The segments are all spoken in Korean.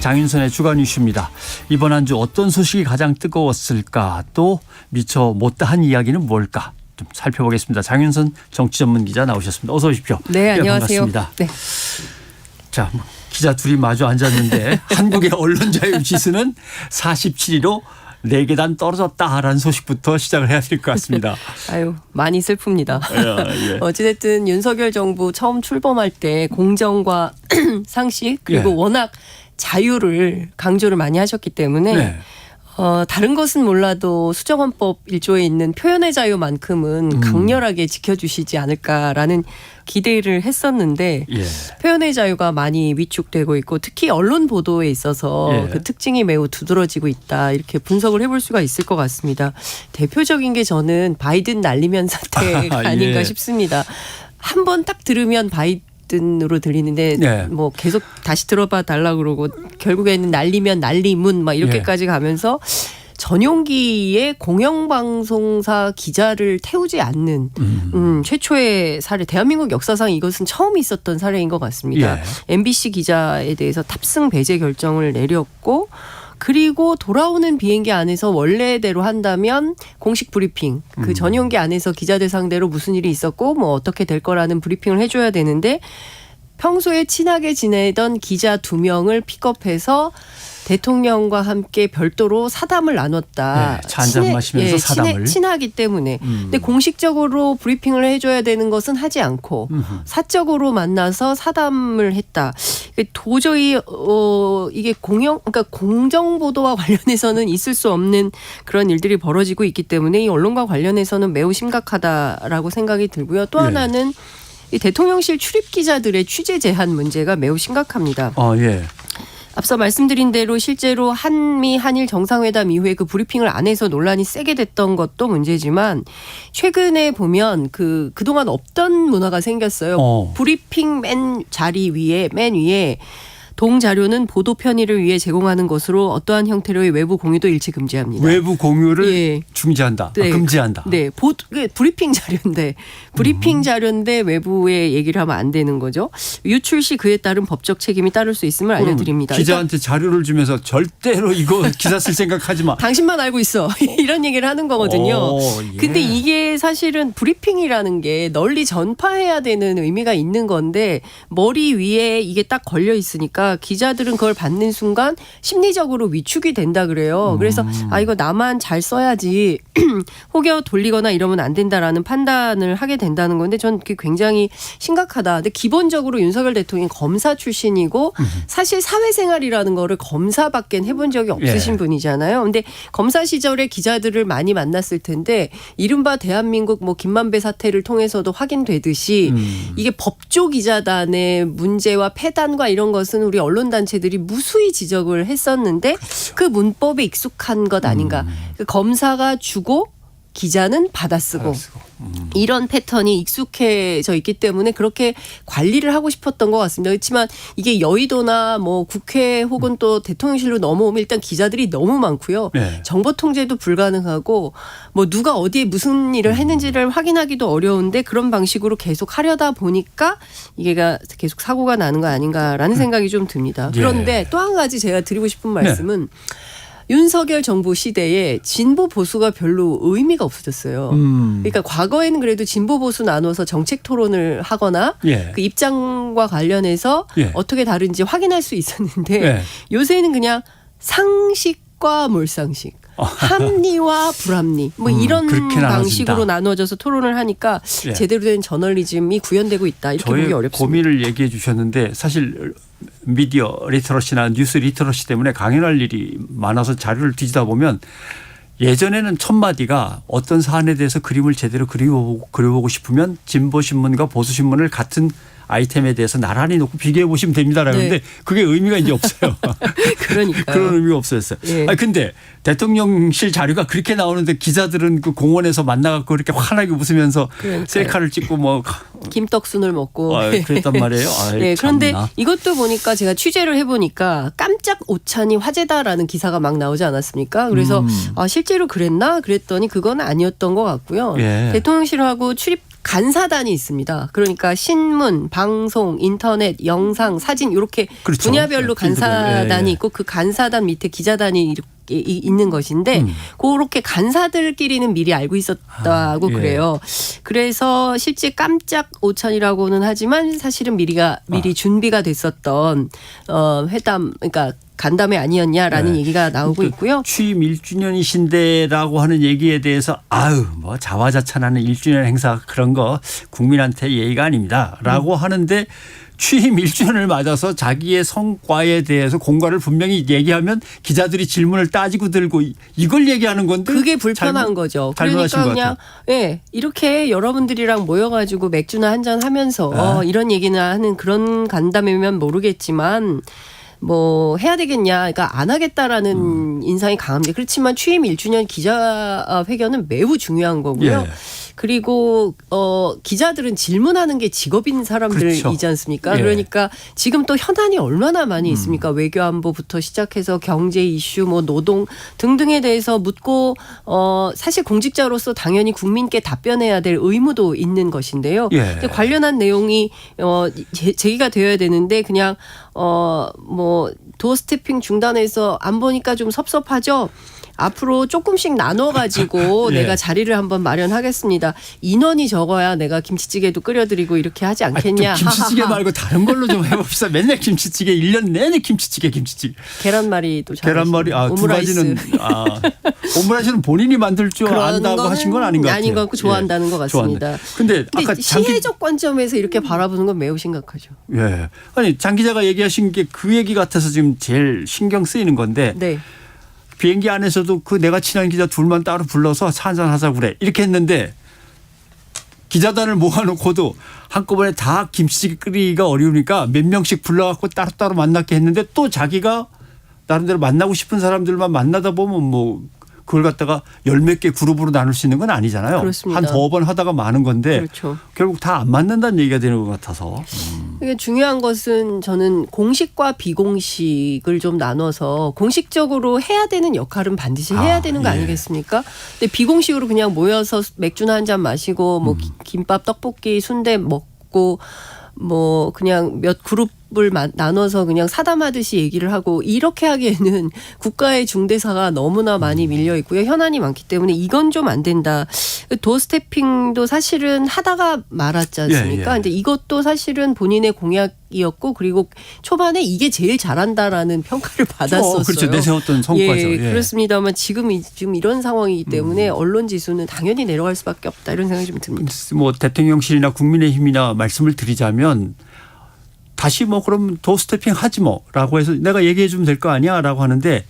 장윤선의 주간 이슈입니다. 이번 한 주 어떤 소식이 가장 뜨거웠을까? 또 미처 못다한 이야기는 뭘까? 좀 살펴보겠습니다. 장윤선 정치 전문 기자 나오셨습니다. 어서 오십시오. 네, 안녕하세요. 반갑습니다. 네. 자, 기자 둘이 마주 앉았는데 한국의 언론 자유 지수는 47위로 4계단 떨어졌다라는 소식부터 시작을 해야 될 것 같습니다. 아유, 많이 슬픕니다. 예. 어찌됐든 윤석열 정부 처음 출범할 때 공정과 상식 그리고 예. 워낙 자유를 강조를 많이 하셨기 때문에 네. 다른 것은 몰라도 수정헌법 1조에 있는 표현의 자유만큼은 강렬하게 지켜주시지 않을까라는 기대를 했었는데 예. 표현의 자유가 많이 위축되고 있고 특히 언론 보도에 있어서 예. 그 특징이 매우 두드러지고 있다 이렇게 분석을 해볼 수가 있을 것 같습니다. 대표적인 게 저는 바이든 날리면 사태가 아닌가 예. 싶습니다. 한 번 딱 들으면 바이든으로 들리는데 네. 뭐 계속 다시 들어봐 달라고 그러고 결국에는 날리면 날리문 막 이렇게까지 가면서 전용기에 공영방송사 기자를 태우지 않는 최초의 사례. 대한민국 역사상 이것은 처음 있었던 사례인 것 같습니다. 예. MBC 기자에 대해서 탑승 배제 결정을 내렸고 그리고 돌아오는 비행기 안에서 원래대로 한다면 공식 브리핑 그 전용기 안에서 기자들 상대로 무슨 일이 있었고 뭐 어떻게 될 거라는 브리핑을 해줘야 되는데 평소에 친하게 지내던 기자 2명을 픽업해서 대통령과 함께 별도로 사담을 나눴다. 네, 차 한잔 마시면서 사담을. 친하기 때문에. 근데 공식적으로 브리핑을 해줘야 되는 것은 하지 않고 사적으로 만나서 사담을 했다. 도저히 이게 그러니까 공정 보도와 관련해서는 있을 수 없는 그런 일들이 벌어지고 있기 때문에 이 언론과 관련해서는 매우 심각하다라고 생각이 들고요. 또 하나는 이 대통령실 출입 기자들의 취재 제한 문제가 매우 심각합니다. 예. 앞서 말씀드린 대로 실제로 한미 한일 정상회담 이후에 그 브리핑을 안 해서 논란이 세게 됐던 것도 문제지만 최근에 보면 그동안 없던 문화가 생겼어요. 브리핑 맨 위에 동자료는 보도 편의를 위해 제공하는 것으로 어떠한 형태로의 외부 공유도 일체 금지합니다. 외부 공유를 예. 중지한다. 네. 금지한다. 네. 브리핑 자료인데 외부에 얘기를 하면 안 되는 거죠. 유출 시 그에 따른 법적 책임이 따를 수 있음을 알려드립니다. 기자한테 자료를 주면서 절대로 이거 기사 쓸 생각하지 마. 당신만 알고 있어. 이런 얘기를 하는 거거든요. 예. 근데 이게 사실은 브리핑이라는 게 널리 전파해야 되는 의미가 있는 건데 머리 위에 이게 딱 걸려 있으니까 기자들은 그걸 받는 순간 심리적으로 위축이 된다 그래요. 그래서 이거 나만 잘 써야지 혹여 돌리거나 이러면 안 된다라는 판단을 하게 된다는 건데 전 그게 굉장히 심각하다. 근데 기본적으로 윤석열 대통령이 검사 출신이고 사실 사회생활이라는 거를 검사밖에 해본 적이 없으신 분이잖아요. 근데 검사 시절에 기자들을 많이 만났을 텐데 이른바 대한민국 뭐 김만배 사태를 통해서도 확인되듯이 이게 법조 기자단의 문제와 폐단과 이런 것은 우리 언론단체들이 무수히 지적을 했었는데 그 문법에 익숙한 것 아닌가. 그 검사가 주고 기자는 받아쓰고 이런 패턴이 익숙해져 있기 때문에 그렇게 관리를 하고 싶었던 것 같습니다. 그렇지만 이게 여의도나 뭐 국회 혹은 또 대통령실로 넘어오면 일단 기자들이 너무 많고요. 네. 정보 통제도 불가능하고 뭐 누가 어디에 무슨 일을 했는지를 확인하기도 어려운데 그런 방식으로 계속 하려다 보니까 이게 계속 사고가 나는 거 아닌가라는 생각이 좀 듭니다. 그런데 또 한 가지 제가 드리고 싶은 말씀은 윤석열 정부 시대에 진보 보수가 별로 의미가 없어졌어요. 그러니까 과거에는 그래도 진보 보수 나눠서 정책 토론을 하거나 그 입장과 관련해서 어떻게 다른지 확인할 수 있었는데 요새는 그냥 상식과 몰상식. 합리와 불합리 뭐 이런 방식으로 나눠져서 토론을 하니까 제대로 된 저널리즘이 구현되고 있다. 이렇게 보기 어렵습니다. 고민을 얘기해 주셨는데 사실 미디어 리터러시나 뉴스 리터러시 때문에 강연할 일이 많아서 자료를 뒤지다 보면 예전에는 첫 마디가 어떤 사안에 대해서 그림을 제대로 그려보고 싶으면 진보신문과 보수신문을 같은 아이템에 대해서 나란히 놓고 비교해 보시면 됩니다라는데 그게 의미가 이제 없어요. 그러니까 그런 의미가 없어졌어요. 근데 대통령실 자료가 그렇게 나오는데 기자들은 그 공원에서 만나갖고 그렇게 환하게 웃으면서 셀카를 찍고 뭐 김떡순을 먹고 그랬단 말이에요. 그런데 이것도 보니까 제가 취재를 해보니까 깜짝 오찬이 화제다라는 기사가 막 나오지 않았습니까? 그래서 실제로 그랬나? 그랬더니 그건 아니었던 것 같고요. 대통령실하고 출입 간사단이 있습니다. 그러니까 신문, 방송, 인터넷, 영상, 사진 이렇게 그렇죠. 분야별로 간사단이 예. 있고 그 간사단 밑에 기자단이 이렇게 있는 것인데 그렇게 간사들끼리는 미리 알고 있었다고 예. 그래요. 그래서 실제 깜짝 오찬이라고는 하지만 사실은 미리 준비가 됐었던 회담, 그러니까 간담회 아니었냐라는 네. 얘기가 나오고 있고요. 취임 1주년이신데라고 하는 얘기에 대해서 뭐 자화자찬하는 1주년 행사 그런 거 국민한테 예의가 아닙니다라고 하는데 취임 1주년을 맞아서 자기의 성과에 대해서 공과를 분명히 얘기하면 기자들이 질문을 따지고 들고 이걸 얘기하는 건데 그게 불편한 거죠. 잘못하신 그러니까 것 그냥 예, 이렇게 여러분들이랑 모여가지고 맥주나 한잔 하면서 이런 얘기나 하는 그런 간담회면 모르겠지만 뭐 해야 되겠냐, 그러니까 안 하겠다라는 인상이 강합니다. 그렇지만 취임 1주년 기자회견은 매우 중요한 거고요. 예. 그리고 기자들은 질문하는 게 직업인 사람들이지 그렇죠. 않습니까? 예. 그러니까 지금 또 현안이 얼마나 많이 있습니까? 외교안보부터 시작해서 경제 이슈, 뭐 노동 등등에 대해서 묻고 사실 공직자로서 당연히 국민께 답변해야 될 의무도 있는 것인데요. 예. 근데 관련한 내용이 제기가 되어야 되는데 그냥 뭐 도어 스태핑 중단해서 안 보니까 좀 섭섭하죠. 앞으로 조금씩 나눠가지고 예. 내가 자리를 한번 마련하겠습니다. 인원이 적어야 내가 김치찌개도 끓여드리고 이렇게 하지 않겠냐. 좀 김치찌개 말고 다른 걸로 좀 해봅시다. 맨날 김치찌개 1년 내내 김치찌개. 계란말이도 계란말이 두 오므라이스. 가지는 오므라이스는 본인이 만들 줄 안다고 하신 건 아닌 것 같아요. 아닌 것 같고 좋아한다는 것 같습니다. 근데 근데 아까 시혜적 관점에서 이렇게 바라보는 건 매우 심각하죠. 예. 아니 장 기자가 얘기하신 게 그 얘기 같아서 지금 제일 신경 쓰이는 건데 네. 비행기 안에서도 그 내가 친한 기자 둘만 따로 불러서 한잔 하자고 그래. 이렇게 했는데 기자단을 모아놓고도 한꺼번에 다 김치찌개 끓이기가 어려우니까 몇 명씩 불러갖고 따로따로 만나게 했는데 또 자기가 나름대로 만나고 싶은 사람들만 만나다 보면 뭐 그걸 갖다가 열 몇 개 그룹으로 나눌 수 있는 건 아니잖아요. 그렇습니다. 한 두어 번 하다가 많은 건데 그렇죠. 결국 다 안 맞는다는 얘기가 되는 것 같아서. 이게 중요한 것은 저는 공식과 비공식을 좀 나눠서 공식적으로 해야 되는 역할은 반드시 해야 되는 거 예. 아니겠습니까? 근데 비공식으로 그냥 모여서 맥주나 한 잔 마시고 뭐 김밥, 떡볶이, 순대 먹고 뭐 그냥 몇 그룹을 나눠서 그냥 사담하듯이 얘기를 하고 이렇게 하기에는 국가의 중대사가 너무나 많이 밀려 있고요. 현안이 많기 때문에 이건 좀 안 된다. 도어 스태핑도 사실은 하다가 말았지 않습니까? 예, 예. 근데 이것도 사실은 본인의 공약이었고 그리고 초반에 이게 제일 잘한다라는 평가를 받았었어요. 그렇죠. 내세웠던 성과죠. 예, 예. 그렇습니다.만 지금 이런 상황이기 때문에 언론 지수는 당연히 내려갈 수밖에 없다 이런 생각이 좀 듭니다. 뭐 대통령실이나 국민의힘이나 말씀을 드리자면 다시 뭐 그럼 도어 스태핑 하지 뭐라고 해서 내가 얘기해 주면 될 거 아니야라고 하는데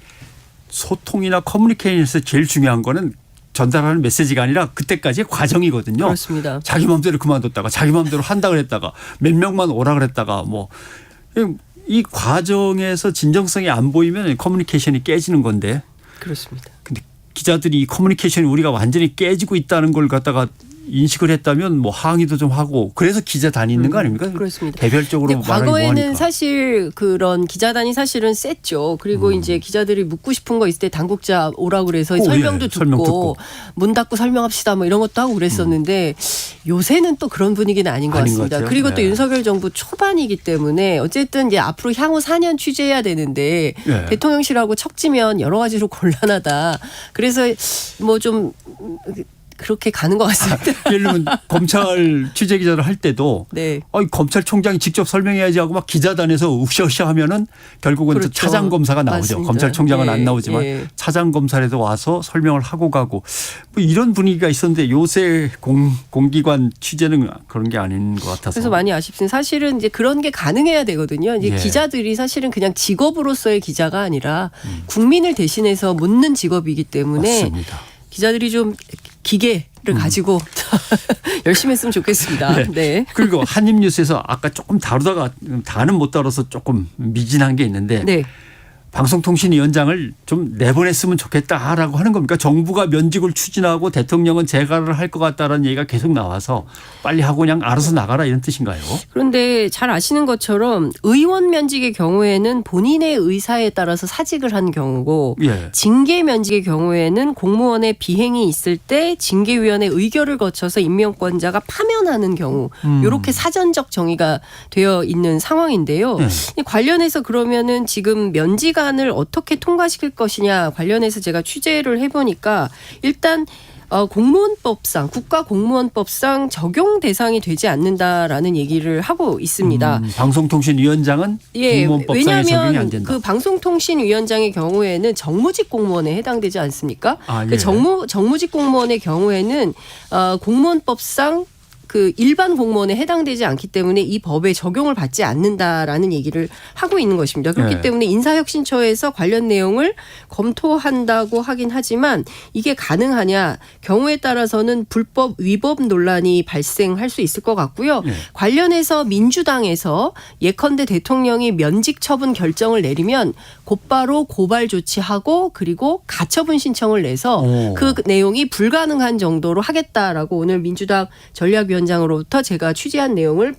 소통이나 커뮤니케이션에서 제일 중요한 거는 전달하는 메시지가 아니라 그때까지의 과정이거든요. 그렇습니다. 자기 마음대로 그만뒀다가 자기 마음대로 한다 그랬다가 몇 명만 오라 그랬다가 뭐 이 과정에서 진정성이 안 보이면 커뮤니케이션이 깨지는 건데 그렇습니다. 근데 기자들이 이 커뮤니케이션이 우리가 완전히 깨지고 있다는 걸 갖다가 인식을 했다면 뭐 항의도 좀 하고 그래서 기자단이 있는 거 아닙니까? 그렇습니다. 개별적으로 근데 말하기 과거에는 뭐하니까. 사실 그런 기자단이 사실은 셌죠. 그리고 이제 기자들이 묻고 싶은 거 있을 때 당국자 오라고 그래서 설명도 예, 듣고, 설명 듣고. 문 닫고 설명합시다 뭐 이런 것도 하고 그랬었는데 요새는 또 그런 분위기는 아닌 것 아닌 것 같습니다. 같아요. 그리고 또 네. 윤석열 정부 초반이기 때문에 어쨌든 이제 앞으로 향후 4년 취재해야 되는데 네. 대통령실하고 척지면 여러 가지로 곤란하다. 그래서 뭐 좀 그렇게 가는 것 같습니다. 예를 들면 검찰 취재 기자를 할 때도 네. 검찰총장이 직접 설명해야지 하고 막 기자단에서 으쌰으쌰 하면은 결국은 그렇죠. 차장 검사가 나오죠. 맞습니다. 검찰총장은 예, 안 나오지만 예. 차장 검사라도 와서 설명을 하고 가고 뭐 이런 분위기가 있었는데 요새 공기관 취재는 그런 게 아닌 것 같아서. 그래서 많이 아쉽습니다. 사실은 이제 그런 게 가능해야 되거든요. 이제 예. 기자들이 사실은 그냥 직업으로서의 기자가 아니라 국민을 대신해서 묻는 직업이기 때문에 맞습니다. 기자들이 좀 기계를 가지고 열심히 했으면 좋겠습니다. 네. 그리고 한입뉴스에서 아까 조금 다루다가 다는 못 다뤄서 조금 미진한 게 있는데 네. 방송통신위원장을 좀 내보냈으면 좋겠다라고 하는 겁니까? 정부가 면직을 추진하고 대통령은 재가를 할 것 같다라는 얘기가 계속 나와서 빨리 하고 그냥 알아서 나가라 이런 뜻인가요? 그런데 잘 아시는 것처럼 의원 면직의 경우에는 본인의 의사에 따라서 사직을 한 경우고 예. 징계 면직의 경우에는 공무원의 비행이 있을 때 징계위원회 의결을 거쳐서 임명권자가 파면하는 경우 이렇게 사전적 정의가 되어 있는 상황인데요. 이 관련해서 그러면은 지금 면직안을 어떻게 통과시킬 것이냐 관련해서 제가 취재를 해보니까 일단 공무원법상 국가공무원법상 적용 대상이 되지 않는다라는 얘기를 하고 있습니다. 방송통신위원장은 공무원법상에 적용이 안 왜냐하면 된다. 그 방송통신위원장의 경우에는 정무직 공무원에 해당되지 않습니까? 예. 정무직 공무원의 경우에는 공무원법상 그 일반 공무원에 해당되지 않기 때문에 이 법에 적용을 받지 않는다라는 얘기를 하고 있는 것입니다. 그렇기 네. 때문에 인사혁신처에서 관련 내용을 검토한다고 하긴 하지만 이게 가능하냐 경우에 따라서는 불법 위법 논란이 발생할 수 있을 것 같고요. 네. 관련해서 민주당에서 예컨대 대통령이 면직 처분 결정을 내리면 곧바로 고발 조치하고 그리고 가처분 신청을 내서 그 내용이 불가능한 정도로 하겠다라고 오늘 민주당 전략위원장으로부터 제가 취재한 내용을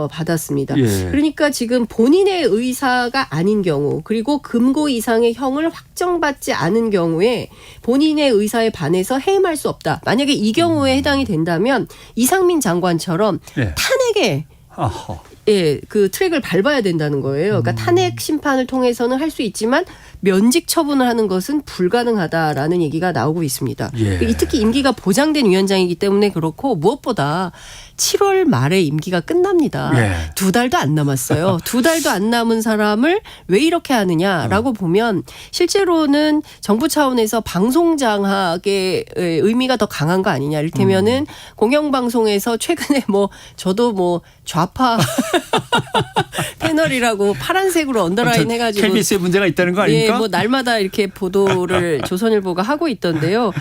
받았습니다. 예. 그러니까 지금 본인의 의사가 아닌 경우 그리고 금고 이상의 형을 확정받지 않은 경우에 본인의 의사에 반해서 해임할 수 없다. 만약에 이 경우에 해당이 된다면 이상민 장관처럼 예. 탄핵에 아하. 그 트랙을 밟아야 된다는 거예요. 그러니까 탄핵 심판을 통해서는 할 수 있지만 면직 처분을 하는 것은 불가능하다라는 얘기가 나오고 있습니다. 예. 특히 임기가 보장된 위원장이기 때문에 그렇고 무엇보다 7월 말에 임기가 끝납니다. 예. 2달도 안 남았어요. 2달도 안 남은 사람을 왜 이렇게 하느냐라고 보면 실제로는 정부 차원에서 방송장악의 의미가 더 강한 거 아니냐. 이를테면은 공영방송에서 최근에 저도 좌파 패널이라고 파란색으로 언더라인 해가지고 KBS에 문제가 있다는 거 아닙니까? 날마다 이렇게 보도를 조선일보가 하고 있던데요.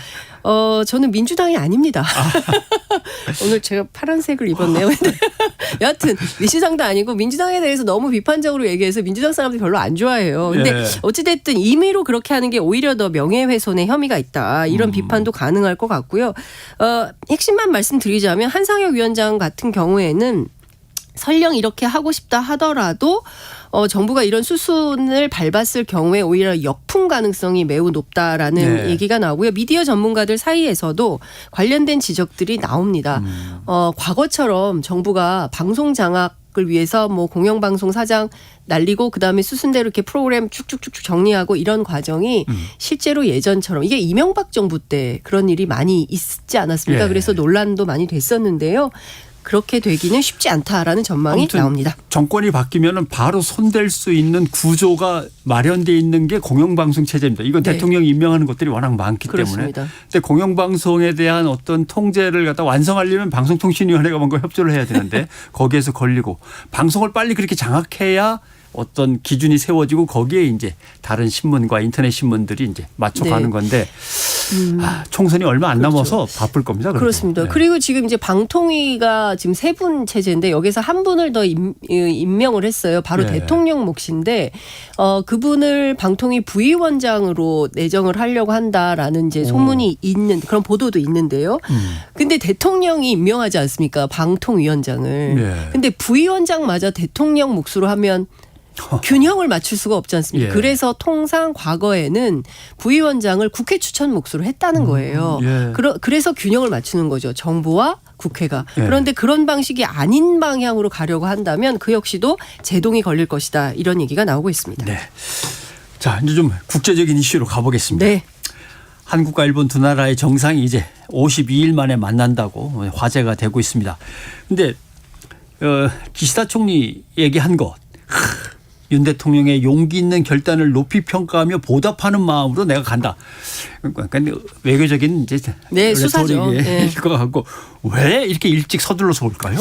저는 민주당이 아닙니다. 오늘 제가 파란색을 입었네요. 여하튼 민주당도 아니고 민주당에 대해서 너무 비판적으로 얘기해서 민주당 사람들이 별로 안 좋아해요. 근데 예. 어찌됐든 임의로 그렇게 하는 게 오히려 더 명예훼손의 혐의가 있다. 이런 비판도 가능할 것 같고요. 핵심만 말씀드리자면 한상혁 위원장 같은 경우에는 설령 이렇게 하고 싶다 하더라도 정부가 이런 수순을 밟았을 경우에 오히려 역풍 가능성이 매우 높다라는 네. 얘기가 나오고요. 미디어 전문가들 사이에서도 관련된 지적들이 나옵니다. 과거처럼 정부가 방송 장악을 위해서 공영방송 사장 날리고 그다음에 수순대로 이렇게 프로그램 쭉쭉쭉 정리하고 이런 과정이 실제로 예전처럼 이게 이명박 정부 때 그런 일이 많이 있지 않았습니까? 예. 그래서 논란도 많이 됐었는데요. 그렇게 되기는 쉽지 않다라는 전망이 나옵니다. 정권이 바뀌면 바로 손댈 수 있는 구조가 마련되어 있는 게 공영방송 체제입니다. 이건 네. 대통령이 임명하는 것들이 워낙 많기 그렇습니다. 때문에. 근데 공영방송에 대한 어떤 통제를 갖다 완성하려면 방송통신위원회가 뭔가 협조를 해야 되는데 거기에서 걸리고 방송을 빨리 그렇게 장악해야 어떤 기준이 세워지고 거기에 이제 다른 신문과 인터넷 신문들이 이제 맞춰가는 네. 건데 총선이 얼마 안 남아서 바쁠 겁니다. 그래도. 그렇습니다. 네. 그리고 지금 이제 방통위가 지금 3분 체제인데 여기서 한 분을 더 임명을 했어요. 바로 네. 대통령 몫인데 그분을 방통위 부위원장으로 내정을 하려고 한다라는 이제 소문이 있는 그런 보도도 있는데요. 근데 대통령이 임명하지 않습니까? 방통위원장을. 네. 근데 부위원장마저 대통령 몫으로 하면 균형을 맞출 수가 없지 않습니까? 예. 그래서 통상 과거에는 부위원장을 국회 추천 몫으로 했다는 거예요. 예. 그래서 균형을 맞추는 거죠. 정부와 국회가. 예. 그런데 그런 방식이 아닌 방향으로 가려고 한다면 그 역시도 제동이 걸릴 것이다. 이런 얘기가 나오고 있습니다. 네. 자, 이제 좀 국제적인 이슈로 가보겠습니다. 네. 한국과 일본 두 나라의 정상이 이제 52일 만에 만난다고 화제가 되고 있습니다. 그런데 기시다 총리 얘기한 것. 윤 대통령의 용기 있는 결단을 높이 평가하며 보답하는 마음으로 내가 간다. 그러니까 외교적인 이제 네, 수사죠. 레토릭일 것 같고 왜 이렇게 일찍 서둘러서 올까요?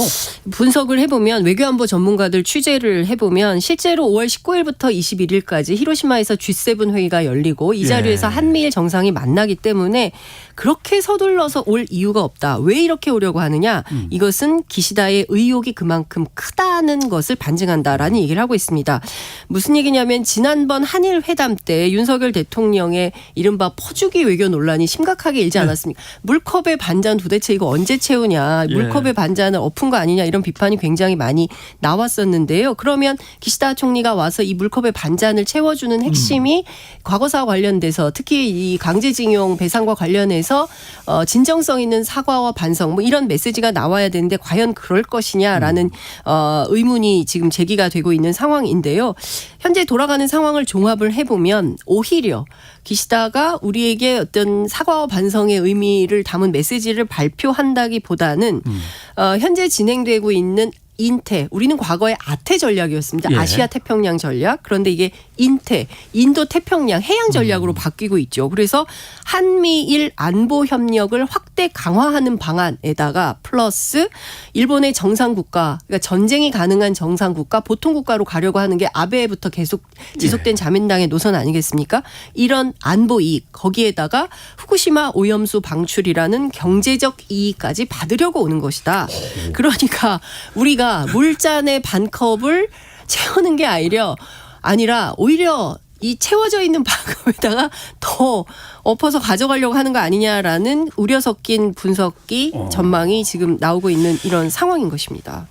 분석을 해보면 외교안보 전문가들 취재를 해보면 실제로 5월 19일부터 21일까지 히로시마에서 G7 회의가 열리고 이 자리에서 예. 한미일 정상이 만나기 때문에 그렇게 서둘러서 올 이유가 없다. 왜 이렇게 오려고 하느냐. 이것은 기시다의 의욕이 그만큼 크다는 것을 반증한다라는 얘기를 하고 있습니다. 무슨 얘기냐면 지난번 한일 회담 때 윤석열 대통령의 이른바 퍼주기 외교 논란이 심각하게 일지 않았습니까? 물컵의 반잔 도대체 이거 언제 채우냐. 물컵의 반잔을 엎은 거 아니냐 이런 비판이 굉장히 많이 나왔었는데요. 그러면 기시다 총리가 와서 이 물컵의 반잔을 채워주는 핵심이 과거사와 관련돼서 특히 이 강제징용 배상과 관련해서 진정성 있는 사과와 반성 뭐 이런 메시지가 나와야 되는데 과연 그럴 것이냐라는 의문이 지금 제기가 되고 있는 상황인데요. 현재 돌아가는 상황을 종합을 해보면 오히려 기시다가 우리에게 어떤 사과와 반성의 의미를 담은 메시지를 발표한다기보다는 현재 진행되고 있는 인태, 우리는 과거에 아태 전략이었습니다. 예. 아시아 태평양 전략. 그런데 이게 인태, 인도 태평양 해양 전략으로 바뀌고 있죠. 그래서 한미일 안보 협력을 확대 강화하는 방안에다가 플러스 일본의 정상국가, 그러니까 전쟁이 가능한 정상국가, 보통국가로 가려고 하는 게 아베부터 계속 지속된 자민당의 노선 아니겠습니까? 이런 안보 이익, 거기에다가 후쿠시마 오염수 방출이라는 경제적 이익까지 받으려고 오는 것이다. 그러니까 우리가 물잔의 반컵을 채우는 게 아니라 오히려 이 채워져 있는 반컵에다가 더 엎어서 가져가려고 하는 거 아니냐라는 우려 섞인 분석이 전망이 지금 나오고 있는 이런 상황인 것입니다.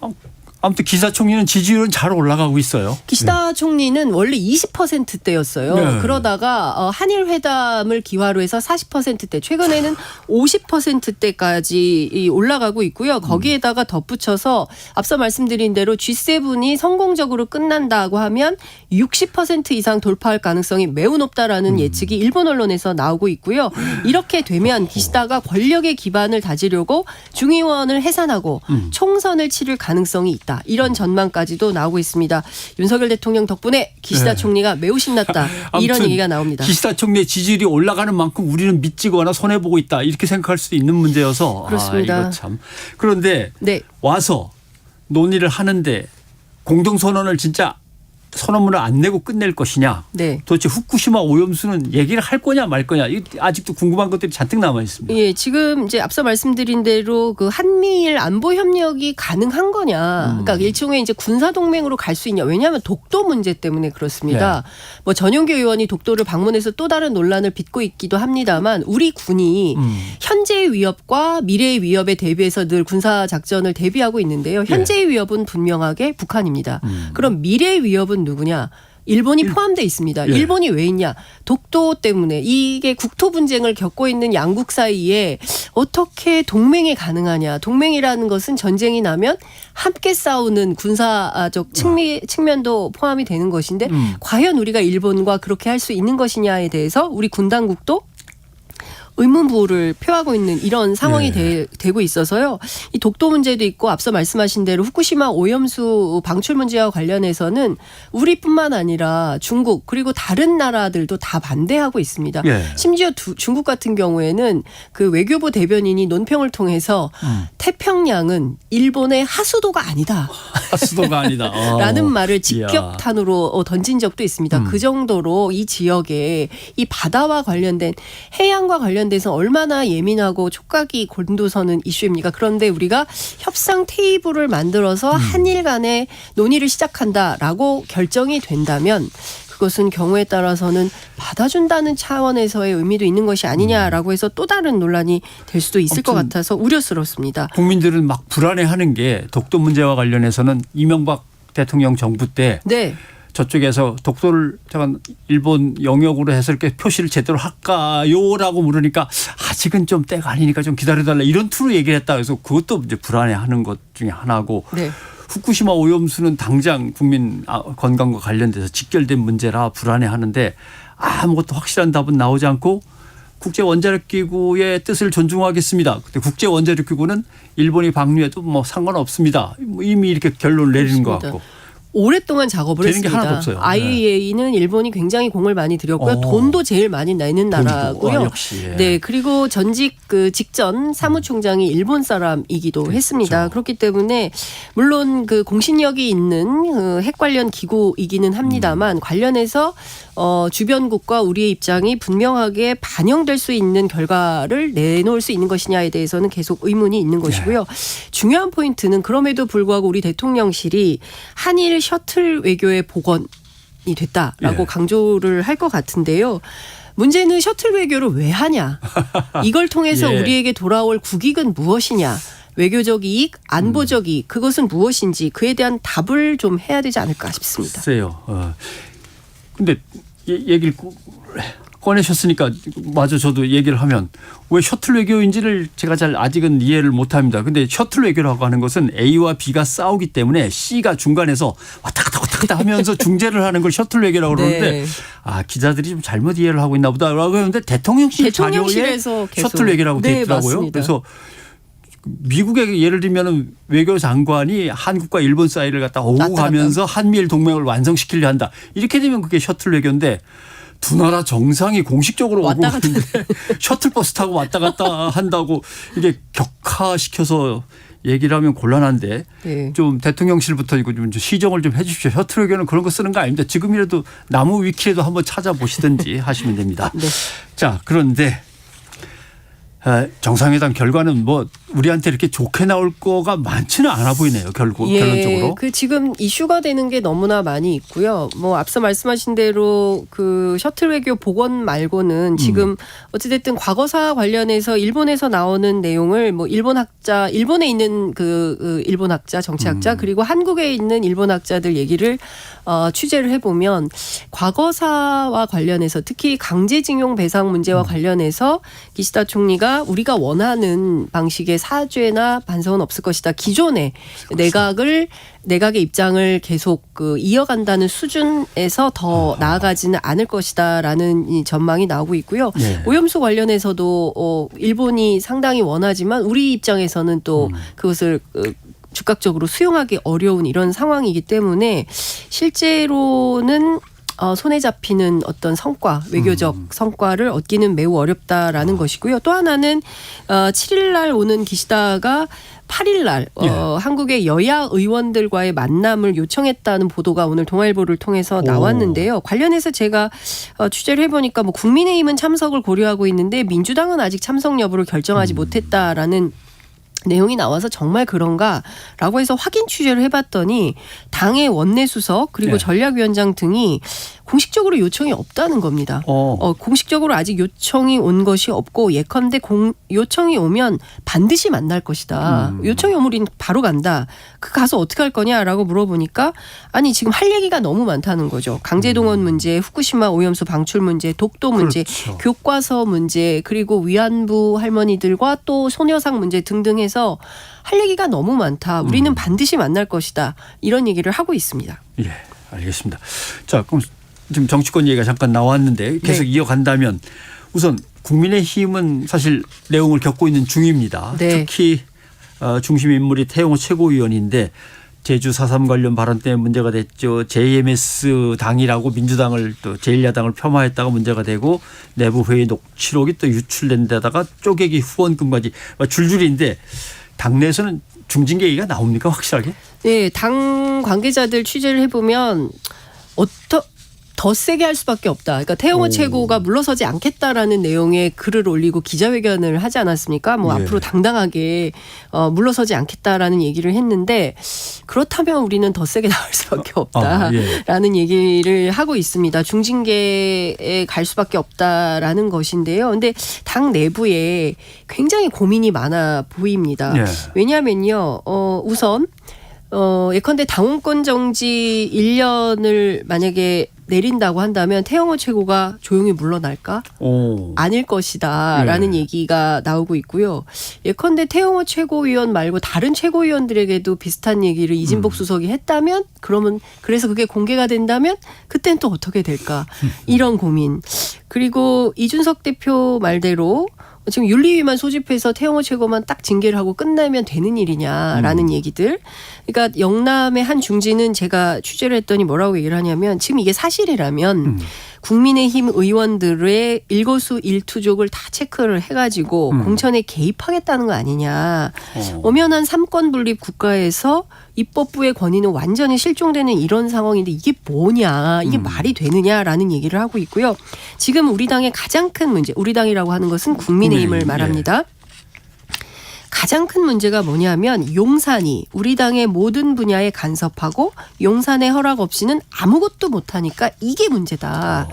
아무튼 기시다 총리는 지지율은 잘 올라가고 있어요. 기시다 총리는 원래 20%대였어요. 네. 그러다가 한일 회담을 기화로 해서 40%대, 최근에는 50%대까지 올라가고 있고요. 거기에다가 덧붙여서 앞서 말씀드린 대로 G7이 성공적으로 끝난다고 하면 60% 이상 돌파할 가능성이 매우 높다라는 예측이 일본 언론에서 나오고 있고요. 이렇게 되면 기시다가 권력의 기반을 다지려고 중의원을 해산하고 총선을 치를 가능성이 있다. 이런 전망까지도 나오고 있습니다. 윤석열 대통령 덕분에 기시다 총리가 매우 신났다. 이런 얘기가 나옵니다. 기시다 총리의 지지율이 올라가는 만큼 우리는 미치거나 손해보고 있다. 이렇게 생각할 수도 있는 문제여서. 그렇습니다. 이거 참. 그런데 네. 와서 논의를 하는데 공동선언을 진짜 선언문을 안 내고 끝낼 것이냐. 네. 도대체 후쿠시마 오염수는 얘기를 할 거냐 말 거냐. 아직도 궁금한 것들이 잔뜩 남아 있습니다. 예, 지금 이제 앞서 말씀드린 대로 그 한미일 안보 협력이 가능한 거냐. 그러니까 일종의 이제 군사 동맹으로 갈 수 있냐. 왜냐하면 독도 문제 때문에 그렇습니다. 뭐 전용기 의원이 독도를 방문해서 또 다른 논란을 빚고 있기도 합니다만 우리 군이 현재의 위협과 미래의 위협에 대비해서 늘 군사 작전을 대비하고 있는데요. 현재의 위협은 분명하게 북한입니다. 그럼 미래의 위협은 누구냐? 일본이 포함되어 있습니다. 예. 일본이 왜 있냐? 독도 때문에 이게 국토 분쟁을 겪고 있는 양국 사이에 어떻게 동맹이 가능하냐? 동맹이라는 것은 전쟁이 나면 함께 싸우는 군사적 측면도 포함이 되는 것인데 과연 우리가 일본과 그렇게 할 수 있는 것이냐에 대해서 우리 군 당국도 의문부호를 표하고 있는 이런 상황이 되고 있어서요. 이 독도 문제도 있고 앞서 말씀하신 대로 후쿠시마 오염수 방출 문제와 관련해서는 우리뿐만 아니라 중국 그리고 다른 나라들도 다 반대하고 있습니다. 심지어 중국 같은 경우에는 그 외교부 대변인이 논평을 통해서 태평양은 일본의 하수도가 아니다. 하수도가 아니다. 라는 말을 직격탄으로 던진 적도 있습니다. 그 정도로 이 지역에 이 바다와 관련된 해양과 관련돼서 얼마나 예민하고 촉각이 곤두서는 이슈입니까? 그런데 우리가 협상 테이블을 만들어서 한일 간의 논의를 시작한다라고 결정이 된다면 그것은 경우에 따라서는 받아준다는 차원에서의 의미도 있는 것이 아니냐라고 해서 또 다른 논란이 될 수도 있을 것 같아서 우려스럽습니다. 국민들은 막 불안해하는 게 독도 문제와 관련해서는 이명박 대통령 정부 때 저쪽에서 독도를 잠깐 일본 영역으로 해서 이렇게 표시를 제대로 할까요라고 물으니까 아직은 좀 때가 아니니까 좀 기다려달라 이런 투로 얘기를 했다. 그래서 그것도 이제 불안해하는 것 중에 하나고 후쿠시마 오염수는 당장 국민 건강과 관련돼서 직결된 문제라 불안해하는데 아무것도 확실한 답은 나오지 않고 국제원자력기구의 뜻을 존중하겠습니다. 근데 국제원자력기구는 일본이 방류해도 뭐 상관없습니다. 이미 이렇게 결론을 내리는 것 같고. 오랫동안 작업을 되는 게 했습니다. 하나도 없어요. IAEA는 일본이 굉장히 공을 많이 들였고요. 돈도 제일 많이 내는 나라고요. 역시. 네, 그리고 전직 그 직전 사무총장이 일본 사람이기도 했습니다. 그렇기 때문에 물론 그 공신력이 있는 그 핵 관련 기구이기는 합니다만 관련해서 주변국과 우리의 입장이 분명하게 반영될 수 있는 결과를 내놓을 수 있는 것이냐에 대해서는 계속 의문이 있는 것이고요. 중요한 포인트는 그럼에도 불구하고 우리 대통령실이 한일 셔틀 외교의 복원 됐다라고 예. 강조를 할 것 같은데요. 문제는 셔틀 외교를 왜 하냐. 이걸 통해서 예. 우리에게 돌아올 국익은 무엇이냐. 외교적 이익, 안보적 이익, 그것은 무엇인지 그에 대한 답을 좀 해야 되지 않을까 싶습니다. 글쎄요. 근데 얘기를 꺼내셨으니까 마저 저도 얘기를 하면 왜 셔틀 외교인지를 제가 잘 아직은 이해를 못합니다. 근데 셔틀 외교라고 하는 것은 A와 B가 싸우기 때문에 C가 중간에서 왔다 갔다 하면서 중재를 하는 걸 셔틀 외교라고 그러는데 네. 기자들이 좀 잘못 이해를 하고 있나 보다라고 하는데 대통령실 자료에 대통령실에서 계속. 셔틀 외교라고 돼 네, 있더라고요. 맞습니다. 그래서 미국의 예를 들면 외교장관이 한국과 일본 사이를 갖다 오고 왔다 갔다. 가면서 한미일 동맹을 완성시키려 한다. 이렇게 되면 그게 셔틀 외교인데 두 나라 정상이 공식적으로 오고 왔다 갔다. 있는데 셔틀버스 타고 왔다 갔다 한다고 이게 격화시켜서 얘기를 하면 곤란한데 네. 좀 대통령실부터 이거 좀 시정을 좀 해 주십시오. 셔틀 외교는 그런 거 쓰는 거 아닙니다. 지금이라도 나무 위키라도 한번 찾아보시든지 하시면 됩니다. 네. 자, 그런데 정상회담 결과는 뭐 우리한테 이렇게 좋게 나올 거가 많지는 않아 보이네요. 결론적으로. 그 지금 이슈가 되는 게 너무나 많이 있고요. 뭐 앞서 말씀하신 대로 그 셔틀 외교 복원 말고는 지금 어찌됐든 과거사 관련해서 일본에서 나오는 내용을 뭐 일본에 있는 그 일본 학자, 정치학자 그리고 한국에 있는 일본 학자들 얘기를 취재를 해보면 과거사와 관련해서 특히 강제징용 배상 문제와 관련해서 기시다 총리가 우리가 원하는 방식의 사죄나 반성은 없을 것이다. 기존의 내각의 입장을 계속 이어간다는 수준에서 더 나아가지는 않을 것이다라는 이 전망이 나오고 있고요. 네. 오염수 관련해서도 일본이 상당히 원하지만 우리 입장에서는 또 그것을 즉각적으로 수용하기 어려운 이런 상황이기 때문에 실제로는 손에 잡히는 어떤 성과, 외교적 성과를 얻기는 매우 어렵다라는 것이고요. 또 하나는 7일 날 오는 기시다가 8일 날 한국의 여야 의원들과의 만남을 요청했다는 보도가 오늘 동아일보를 통해서 나왔는데요. 관련해서 제가 취재를 해보니까 뭐 국민의힘은 참석을 고려하고 있는데 민주당은 아직 참석 여부를 결정하지 못했다라는 내용이 나와서 정말 그런가라고 해서 확인 취재를 해봤더니 당의 원내수석 그리고 전략위원장 등이 공식적으로 요청이 없다는 겁니다. 공식적으로 아직 요청이 온 것이 없고 예컨대 요청이 오면 반드시 만날 것이다. 요청이 오면 우린 바로 간다. 가서 어떻게 할 거냐라고 물어보니까 아니 지금 할 얘기가 너무 많다는 거죠. 강제동원 문제, 후쿠시마 오염수 방출 문제, 독도 문제, 그렇죠. 교과서 문제 그리고 위안부 할머니들과 또 소녀상 문제 등등 해서 할 얘기가 너무 많다. 우리는 반드시 만날 것이다. 이런 얘기를 하고 있습니다. 예, 알겠습니다. 자, 그럼 지금 정치권 얘기가 잠깐 나왔는데 계속 이어간다면 우선 국민의힘은 사실 내용을 겪고 있는 중입니다. 네. 특히 중심 인물이 태영호 최고위원인데 제주 4.3 관련 발언 때문에 문제가 됐죠. JMS 당이라고 민주당을 또 제1야당을 폄하했다가 문제가 되고 내부 회의 녹취록이 또 유출된 데다가 쪼개기 후원금까지 줄줄이인데 당내에서는 중징계가 나옵니까 확실하게? 네, 당 관계자들 취재를 해보면 더 세게 할 수밖에 없다. 그러니까 태영호 최고가 물러서지 않겠다라는 내용의 글을 올리고 기자회견을 하지 않았습니까? 뭐 앞으로 당당하게 물러서지 않겠다라는 얘기를 했는데 그렇다면 우리는 더 세게 나갈 수밖에 없다라는 얘기를 하고 있습니다. 중징계에 갈 수밖에 없다라는 것인데요. 근데 당 내부에 굉장히 고민이 많아 보입니다. 왜냐하면요, 우선 예컨대 당원권 정지 1년을 만약에 내린다고 한다면 태영호 최고가 조용히 물러날까? 아닐 것이다 라는 얘기가 나오고 있고요. 예컨대 태영호 최고위원 말고 다른 최고위원들에게도 비슷한 얘기를 이진복 수석이 했다면 그러면 그래서 그게 공개가 된다면 그땐 또 어떻게 될까? 이런 고민. 그리고 이준석 대표 말대로 지금 윤리위만 소집해서 태영호 최고만 딱 징계를 하고 끝나면 되는 일이냐라는 얘기들. 그러니까 영남의 한 중진은 제가 취재를 했더니 뭐라고 얘기를 하냐면 지금 이게 사실이라면 국민의힘 의원들의 일거수일투족을 다 체크를 해가지고 공천에 개입하겠다는 거 아니냐. 엄연한 삼권 분립 국가에서 입법부의 권위는 완전히 실종되는 이런 상황인데 이게 뭐냐. 이게 말이 되느냐라는 얘기를 하고 있고요. 지금 우리 당의 가장 큰 문제, 우리 당이라고 하는 것은 국민의힘을 말합니다. 가장 큰 문제가 뭐냐면 용산이 우리 당의 모든 분야에 간섭하고 용산의 허락 없이는 아무것도 못하니까 이게 문제다.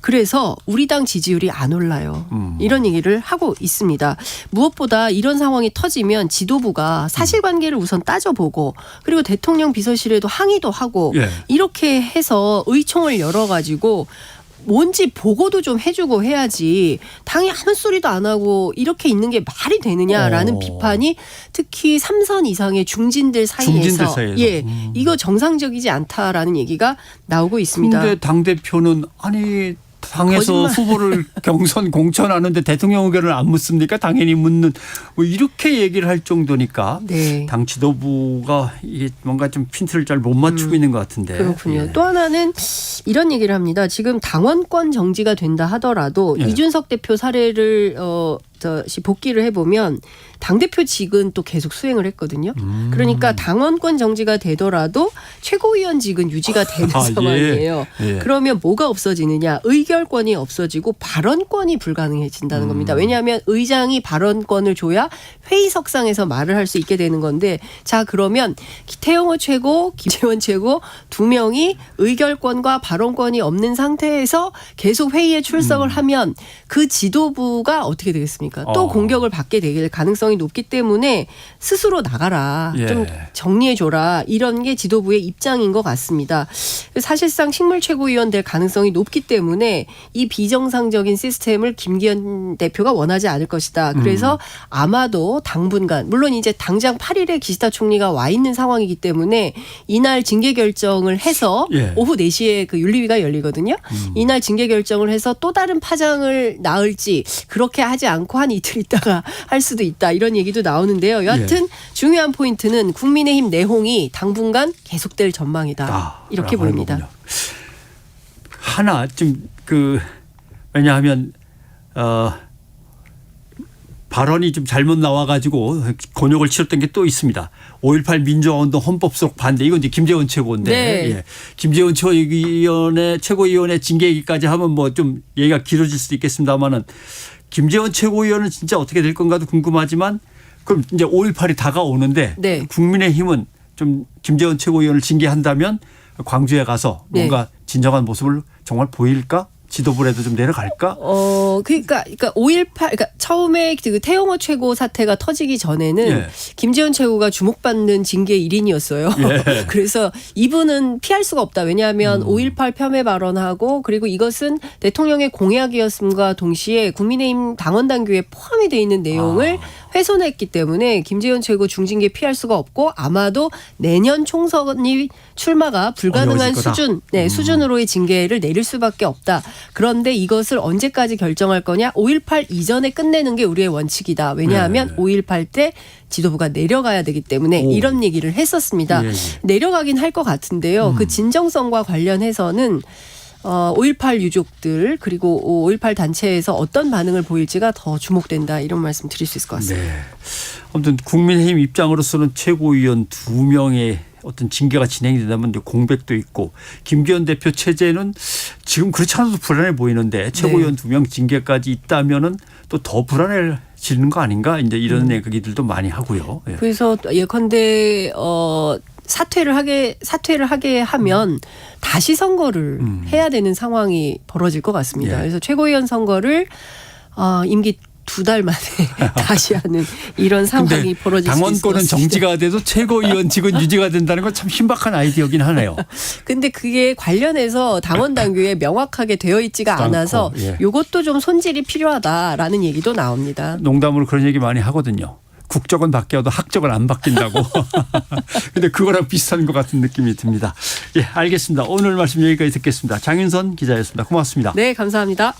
그래서 우리 당 지지율이 안 올라요. 이런 얘기를 하고 있습니다. 무엇보다 이런 상황이 터지면 지도부가 사실관계를 우선 따져보고 그리고 대통령 비서실에도 항의도 하고 예. 이렇게 해서 의총을 열어가지고 뭔지 보고도 좀 해주고 해야지 당이 아무 소리도 안 하고 이렇게 있는 게 말이 되느냐라는 비판이 특히 3선 이상의 중진들 사이에서 예, 이거 정상적이지 않다라는 얘기가 나오고 있습니다. 그런데 당대표는 아니 당에서 거짓말. 후보를 경선 공천하는데 대통령 의견을 안 묻습니까? 당연히 묻는 뭐 이렇게 얘기를 할 정도니까 네. 당 지도부가 이게 뭔가 좀 핀트를 잘 못 맞추고 있는 것 같은데. 그렇군요. 예. 또 하나는 이런 얘기를 합니다. 지금 당원권 정지가 된다 하더라도 예. 이준석 대표 사례를 복기를 해보면 당대표직은 또 계속 수행을 했거든요. 그러니까 당원권 정지가 되더라도 최고위원직은 유지가 되는 아, 예. 상황이에요. 예. 그러면 뭐가 없어지느냐. 의결권이 없어지고 발언권이 불가능해진다는 겁니다. 왜냐하면 의장이 발언권을 줘야 회의석상에서 말을 할 수 있게 되는 건데 자 그러면 태영호 최고, 김재원 최고 두 명이 의결권과 발언권이 없는 상태에서 계속 회의에 출석을 하면 그 지도부가 어떻게 되겠습니까? 또 공격을 받게 될 가능성이 높기 때문에 스스로 나가라. 예. 좀 정리해줘라. 이런 게 지도부의 입장인 것 같습니다. 사실상 식물 최고위원 될 가능성이 높기 때문에 이 비정상적인 시스템을 김기현 대표가 원하지 않을 것이다. 그래서 아마도 당분간 물론 이제 당장 8일에 기시다 총리가 와 있는 상황이기 때문에 이날 징계 결정을 해서 예. 오후 4시에 그 윤리위가 열리거든요. 이날 징계 결정을 해서 또 다른 파장을 낳을지 그렇게 하지 않고 한 이틀 있다가 할 수도 있다. 이런 얘기도 나오는데요. 여하튼 중요한 포인트는 국민의힘 내홍이 당분간 계속될 전망이다. 이렇게 라고 하는 보입니다. 거군요. 하나 좀 왜냐하면 발언이 좀 잘못 나와가지고 곤욕을 치렀던 게 또 있습니다. 5.18 민주화운동 헌법 수록 반대. 이건 이제 김재원 최고인데. 네. 예. 김재원 최고위원회 징계기까지 하면 뭐 좀 얘기가 길어질 수도 있겠습니다만은 김재원 최고위원은 진짜 어떻게 될 건가도 궁금하지만 그럼 이제 5.18이 다가오는데 네. 국민의힘은 좀 김재원 최고위원을 징계한다면 광주에 가서 뭔가 진정한 모습을 정말 보일까? 지도부라도 좀 내려갈까? 그러니까 5.18 그러니까 처음에 그 태영호 최고 사태가 터지기 전에는 예. 김재원 최고가 주목받는 징계 1인이었어요. 예. 그래서 이분은 피할 수가 없다. 왜냐하면 5.18 폄훼 발언하고 그리고 이것은 대통령의 공약이었음과 동시에 국민의힘 당원 당규에 포함이 돼 있는 내용을 훼손했기 때문에 김재원 최고 중징계 피할 수가 없고 아마도 내년 총선이 출마가 불가능한 어려워질 거다. 수준으로의 징계를 내릴 수밖에 없다. 그런데 이것을 언제까지 결정할 거냐? 5.18 이전에 끝내는 게 우리의 원칙이다. 왜냐하면 5.18 때 지도부가 내려가야 되기 때문에 이런 얘기를 했었습니다. 예. 내려가긴 할 것 같은데요. 그 진정성과 관련해서는 5.18 유족들 그리고 5.18 단체에서 어떤 반응을 보일지가 더 주목된다. 이런 말씀 드릴 수 있을 것 같습니다. 네. 아무튼 국민의힘 입장으로서는 최고위원 2명의 어떤 징계가 진행이 된다면 이제 공백도 있고 김기현 대표 체제는 지금 그렇지 않아도 불안해 보이는데 최고위원 2명 징계까지 있다면은 또 더 불안해지는 거 아닌가 이제 이런 얘기들도 많이 하고요. 예. 그래서 예컨대 사퇴를 하게 하면 다시 선거를 해야 되는 상황이 벌어질 것 같습니다. 예. 그래서 최고위원 선거를 임기 2달 만에 다시 하는 이런 상황이 벌어질 수 있을 것 당원권은 같습니다. 정지가 돼도 최고위원직은 유지가 된다는 건 참 신박한 아이디어긴 하네요. 근데 그게 관련해서 당원 당규에 명확하게 되어 있지가 않아서 예. 이것도 좀 손질이 필요하다라는 얘기도 나옵니다. 농담으로 그런 얘기 많이 하거든요. 국적은 바뀌어도 학적은 안 바뀐다고. 근데 그거랑 비슷한 것 같은 느낌이 듭니다. 예, 알겠습니다. 오늘 말씀 여기까지 듣겠습니다. 장윤선 기자였습니다. 고맙습니다. 네, 감사합니다.